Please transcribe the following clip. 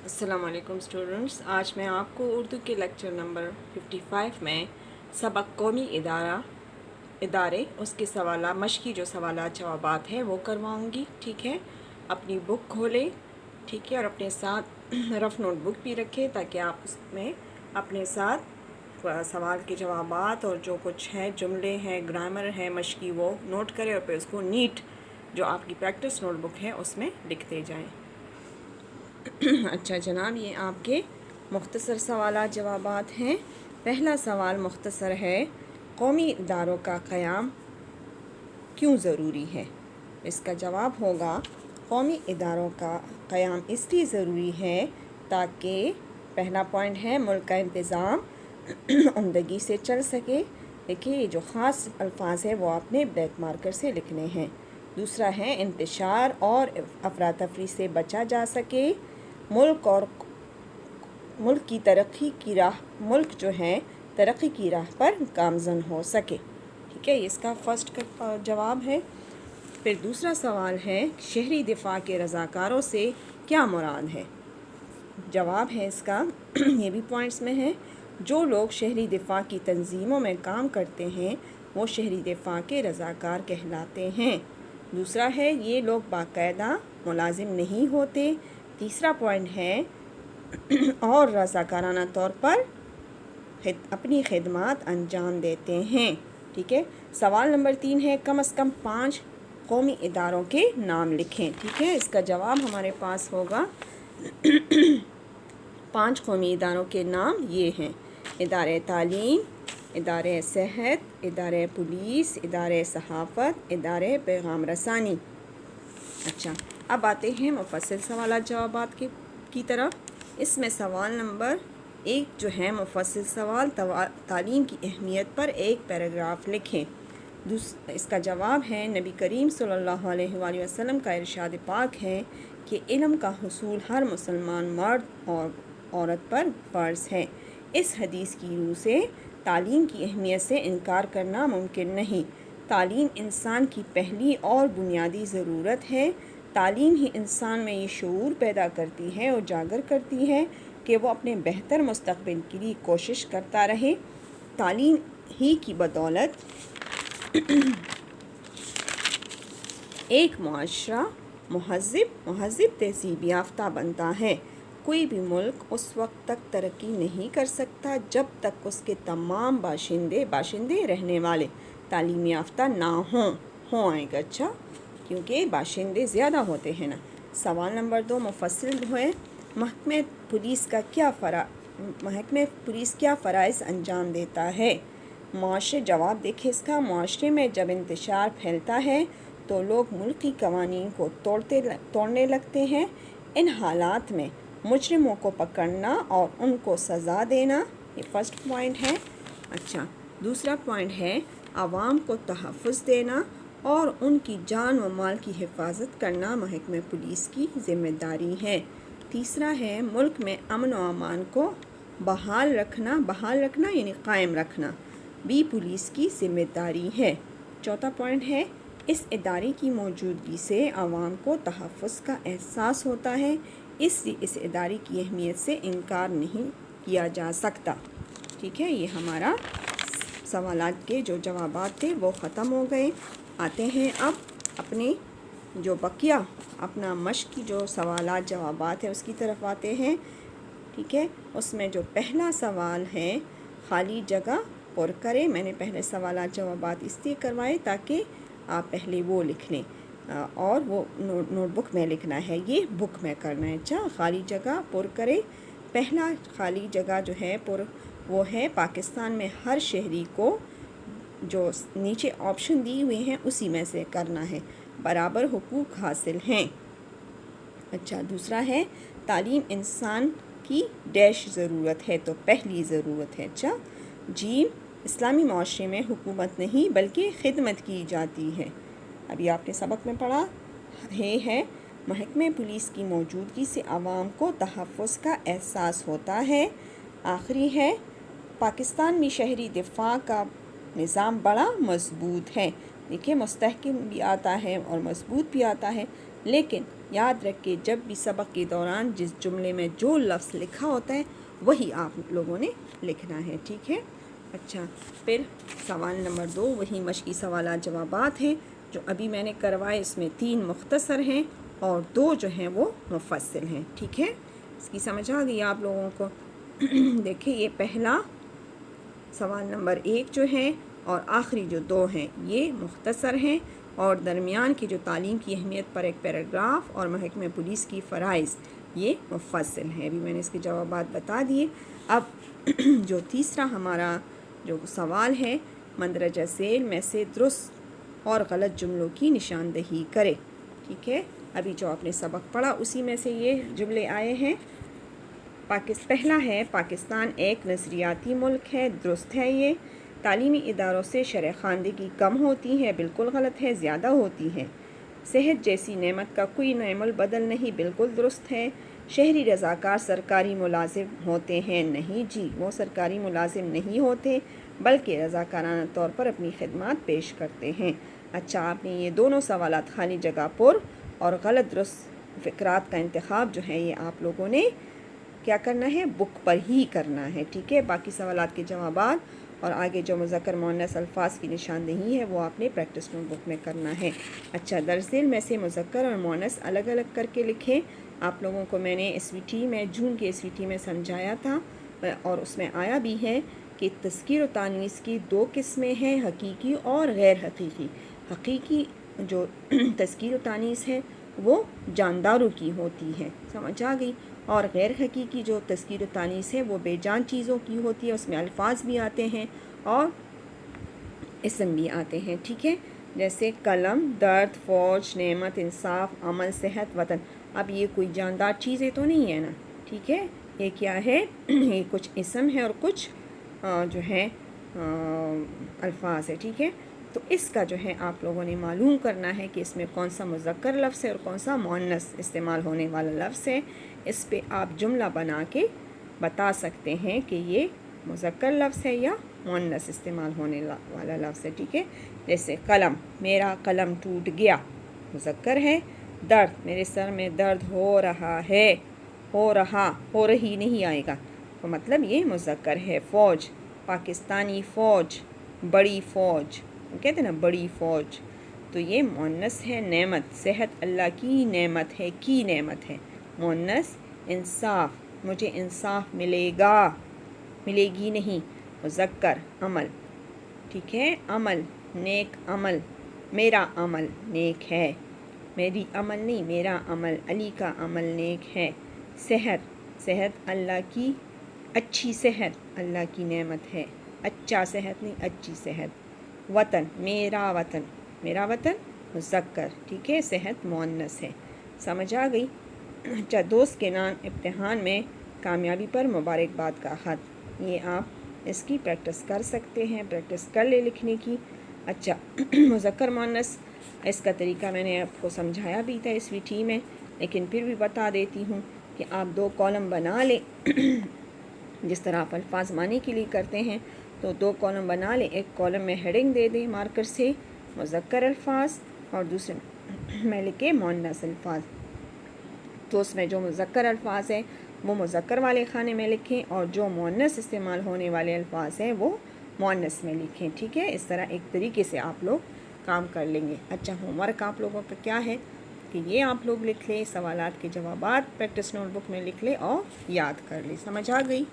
السلام علیکم اسٹوڈنٹس، آج میں آپ کو اردو کے لیکچر نمبر 55 میں سبق قومی ادارے اس کے سوالات مشقی جو سوالات جوابات ہیں وہ کرواؤں گی. ٹھیک ہے، اپنی بک کھولیں. ٹھیک ہے، اور اپنے ساتھ رف نوٹ بک بھی رکھیں تاکہ آپ اس میں اپنے ساتھ سوال کے جوابات اور جو کچھ ہے جملے ہیں گرامر ہے مشقی وہ نوٹ کریں اور پھر اس کو نیٹ جو آپ کی پریکٹس نوٹ بک ہے اس میں لکھتے جائیں. اچھا جناب، یہ آپ کے مختصر سوالات جوابات ہیں. پہلا سوال مختصر ہے، قومی اداروں کا قیام کیوں ضروری ہے؟ اس کا جواب ہوگا، قومی اداروں کا قیام اس لیے ضروری ہے تاکہ پہلا پوائنٹ ہے ملک کا انتظام عمدگی سے چل سکے. دیکھیے یہ جو خاص الفاظ ہے وہ آپ نے بلیک مارکر سے لکھنے ہیں. دوسرا ہے انتشار اور افراتفری سے بچا جا سکے. ملک کی ترقی کی راہ ملک جو ہے ترقی کی راہ پر گامزن ہو سکے. ٹھیک ہے، اس کا فرسٹ کا جواب ہے. پھر دوسرا سوال ہے، شہری دفاع کے رضاکاروں سے کیا مراد ہے؟ جواب ہے اس کا یہ بھی پوائنٹس میں ہے، جو لوگ شہری دفاع کی تنظیموں میں کام کرتے ہیں وہ شہری دفاع کے رضاکار کہلاتے ہیں. دوسرا ہے، یہ لوگ باقاعدہ ملازم نہیں ہوتے. تیسرا پوائنٹ ہے اور رضاکارانہ طور پر اپنی خدمات انجام دیتے ہیں. ٹھیک ہے، سوال نمبر 3 ہے، کم از کم 5 قومی اداروں کے نام لکھیں. ٹھیک ہے، اس کا جواب ہمارے پاس ہوگا 5 قومی اداروں کے نام یہ ہیں: ادارے تعلیم، ادارے صحت، ادارے پولیس، ادارے صحافت، ادارے پیغام رسانی. اچھا، اب آتے ہیں مفصل سوالات جوابات کی طرف. اس میں سوال نمبر 1 جو ہے مفصل سوال، تعلیم کی اہمیت پر ایک پیراگراف لکھیں. اس کا جواب ہے، نبی کریم صلی اللہ علیہ وآلہ وسلم کا ارشاد پاک ہے کہ علم کا حصول ہر مسلمان مرد اور عورت پر فرض ہے. اس حدیث کی روح سے تعلیم کی اہمیت سے انکار کرنا ممکن نہیں. تعلیم انسان کی پہلی اور بنیادی ضرورت ہے. تعلیم ہی انسان میں یہ شعور پیدا کرتی ہے اور اجاگر کرتی ہے کہ وہ اپنے بہتر مستقبل کے لیے کوشش کرتا رہے. تعلیم ہی کی بدولت ایک معاشرہ مہذب تہذیب یافتہ بنتا ہے. کوئی بھی ملک اس وقت تک ترقی نہیں کر سکتا جب تک اس کے تمام باشندے رہنے والے تعلیم یافتہ نہ ہوں آئے گا. اچھا، کیونکہ باشندے زیادہ ہوتے ہیں نا. سوال نمبر 2 مفصل ہے، محکمہ پولیس کیا فرائض انجام دیتا ہے؟ جواب دیکھیں اس کا، معاشرے میں جب انتشار پھیلتا ہے تو لوگ ملکی قوانین کو توڑنے لگتے ہیں. ان حالات میں مجرموں کو پکڑنا اور ان کو سزا دینا، یہ فرسٹ پوائنٹ ہے. اچھا، دوسرا پوائنٹ ہے عوام کو تحفظ دینا اور ان کی جان و مال کی حفاظت کرنا محکمہ پولیس کی ذمہ داری ہے. تیسرا ہے ملک میں امن و امان کو بحال رکھنا یعنی قائم رکھنا بھی پولیس کی ذمہ داری ہے. چوتھا پوائنٹ ہے، اس ادارے کی موجودگی سے عوام کو تحفظ کا احساس ہوتا ہے، اس لیے اس ادارے کی اہمیت سے انکار نہیں کیا جا سکتا. ٹھیک ہے، یہ ہمارا سوالات کے جو جوابات تھے وہ ختم ہو گئے. آتے ہیں اب اپنے جو بقیہ اپنا مشق کی جو سوالات جوابات ہیں اس کی طرف آتے ہیں. ٹھیک ہے، اس میں جو پہلا سوال ہے، خالی جگہ پر کریں. میں نے پہلے سوالات جوابات اس لیے کروائے تاکہ آپ پہلے وہ لکھ لیں اور وہ نوٹ بک میں لکھنا ہے، یہ بک میں کرنا ہے. اچھا، خالی جگہ پر کریں. پہلا خالی جگہ جو ہے وہ ہے پاکستان میں ہر شہری کو، جو نیچے آپشن دی ہوئے ہیں اسی میں سے کرنا ہے، برابر حقوق حاصل ہیں. اچھا، دوسرا ہے تعلیم انسان کی ڈیش ضرورت ہے، تو پہلی ضرورت ہے. اچھا، اسلامی معاشرے میں حکومت نہیں بلکہ خدمت کی جاتی ہے. ابھی آپ نے سبق میں پڑھا ہے محکمہ پولیس کی موجودگی سے عوام کو تحفظ کا احساس ہوتا ہے. آخری ہے، پاکستان میں شہری دفاع کا نظام بڑا مضبوط ہے. دیکھیں، مستحکم بھی آتا ہے اور مضبوط بھی آتا ہے، لیکن یاد رکھیں جب بھی سبق کے دوران جس جملے میں جو لفظ لکھا ہوتا ہے وہی آپ لوگوں نے لکھنا ہے، ٹھیک ہے۔ اچھا، پھر سوال نمبر 2 وہی مشقی سوالات جوابات ہیں جو ابھی میں نے کروائے، اس میں 3 مختصر ہیں اور 2 جو ہیں وہ مفصل ہیں، ٹھیک ہے۔ اس کی سمجھ آ گئی آپ لوگوں کو؟ دیکھیں یہ پہلا سوال نمبر 1 جو ہے اور آخری جو 2 ہیں یہ مختصر ہیں، اور درمیان کی جو تعلیم کی اہمیت پر ایک پیراگراف اور محکمہ پولیس کی فرائض یہ مفصل ہیں۔ ابھی میں نے اس کے جوابات بتا دیے۔ اب جو تیسرا ہمارا جو سوال ہے، مندرجہ ذیل میں سے درست اور غلط جملوں کی نشاندہی کرے، ٹھیک ہے۔ ابھی جو آپ نے سبق پڑھا اسی میں سے یہ جملے آئے ہیں۔ پہلا ہے پاکستان ایک نظریاتی ملک ہے، درست ہے یہ۔ تعلیمی اداروں سے شرح خواندگی کم ہوتی ہے، بالکل غلط ہے، زیادہ ہوتی ہے۔ صحت جیسی نعمت کا کوئی نعم البدل نہیں، بالکل درست ہے۔ شہری رضاکار سرکاری ملازم ہوتے ہیں، نہیں جی، وہ سرکاری ملازم نہیں ہوتے بلکہ رضاکارانہ طور پر اپنی خدمات پیش کرتے ہیں۔ اچھا، آپ نے یہ دونوں سوالات خالی جگہ پر اور غلط درست فقرات کا انتخاب جو ہے یہ آپ لوگوں نے کیا کرنا ہے، بک پر ہی کرنا ہے، ٹھیک ہے۔ باقی سوالات کے جوابات اور آگے جو مذکر مؤنث الفاظ کی نشاندہی ہے وہ آپ نے پریکٹس نوٹ بک میں کرنا ہے۔ اچھا، درس ذیل میں سے مذکر اور مؤنث الگ الگ کر کے لکھیں۔ آپ لوگوں کو میں نے SVT میں جون کے SVT میں سمجھایا تھا اور اس میں آیا بھی ہے کہ تذکیر و تانیث کی 2 قسمیں ہیں، حقیقی اور غیر حقیقی۔ حقیقی جو تذکیر و تانیث ہے وہ جانداروں کی ہوتی ہے، سمجھ آ گئی، اور غیر حقیقی جو تذکیر و تانیث ہے وہ بے جان چیزوں کی ہوتی ہے، اس میں الفاظ بھی آتے ہیں اور اسم بھی آتے ہیں، ٹھیک ہے۔ جیسے قلم، درد، فوج، نعمت، انصاف، عمل، صحت، وطن۔ اب یہ کوئی جاندار چیزیں تو نہیں ہے نا، ٹھیک ہے۔ یہ کیا ہے، یہ کچھ اسم ہے اور کچھ جو ہے الفاظ ہے، ٹھیک ہے۔ تو اس کا جو ہے آپ لوگوں نے معلوم کرنا ہے کہ اس میں کون سا مذکر لفظ ہے اور کون سا مؤنث استعمال ہونے والا لفظ ہے۔ اس پہ آپ جملہ بنا کے بتا سکتے ہیں کہ یہ مذکر لفظ ہے یا مؤنث استعمال ہونے والا لفظ ہے، ٹھیک ہے۔ جیسے قلم، میرا قلم ٹوٹ گیا، مذکر ہے۔ درد، میرے سر میں درد ہو رہا ہے، ہو رہا، ہو رہی نہیں آئے گا تو مطلب یہ مذکر ہے۔ فوج، پاکستانی فوج، بڑی فوج، کہتے ہیں نا بڑی فوج، تو یہ مؤنث ہے۔ نعمت، صحت اللہ کی نعمت ہے، کی نعمت ہے، مؤنث۔ انصاف، مجھے انصاف ملے گا، ملے گی نہیں، مذکر۔ عمل، ٹھیک ہے، عمل، نیک عمل، میرا عمل نیک ہے، میری عمل نہیں، میرا عمل، علی کا عمل نیک ہے۔ صحت، صحت اللہ کی، اچھی صحت اللہ کی نعمت ہے، اچھا صحت نہیں، اچھی صحت۔ وطن، میرا وطن، میرا وطن مذکر، ٹھیک ہے، صحت مؤنث ہے، سمجھ آ گئی۔ اچھا، دوست کے نام امتحان میں کامیابی پر مبارکباد کا خط، یہ آپ اس کی پریکٹس کر سکتے ہیں، پریکٹس کر لے لکھنے کی۔ اچھا، مذکر مؤنث، اس کا طریقہ میں نے آپ کو سمجھایا بھی تھا SVT میں، لیکن پھر بھی بتا دیتی ہوں کہ آپ 2 کالم بنا لیں، جس طرح آپ الفاظ معنی کے لیے کرتے ہیں تو 2 کالم بنا لیں۔ ایک کالم میں ہیڈنگ دے دیں مارکر سے مذکر الفاظ اور دوسرے میں لکھے مؤنث الفاظ، تو اس میں جو مذکر الفاظ ہیں وہ مذکر والے خانے میں لکھیں اور جو مؤنث استعمال ہونے والے الفاظ ہیں وہ مؤنث میں لکھیں، ٹھیک ہے۔ اس طرح ایک طریقے سے آپ لوگ کام کر لیں گے۔ اچھا، ہوم ورک آپ لوگوں کا کیا ہے کہ یہ آپ لوگ لکھ لیں، سوالات کے جوابات پریکٹس نوٹ بک میں لکھ لیں اور یاد کر لیں، سمجھ آ گئی۔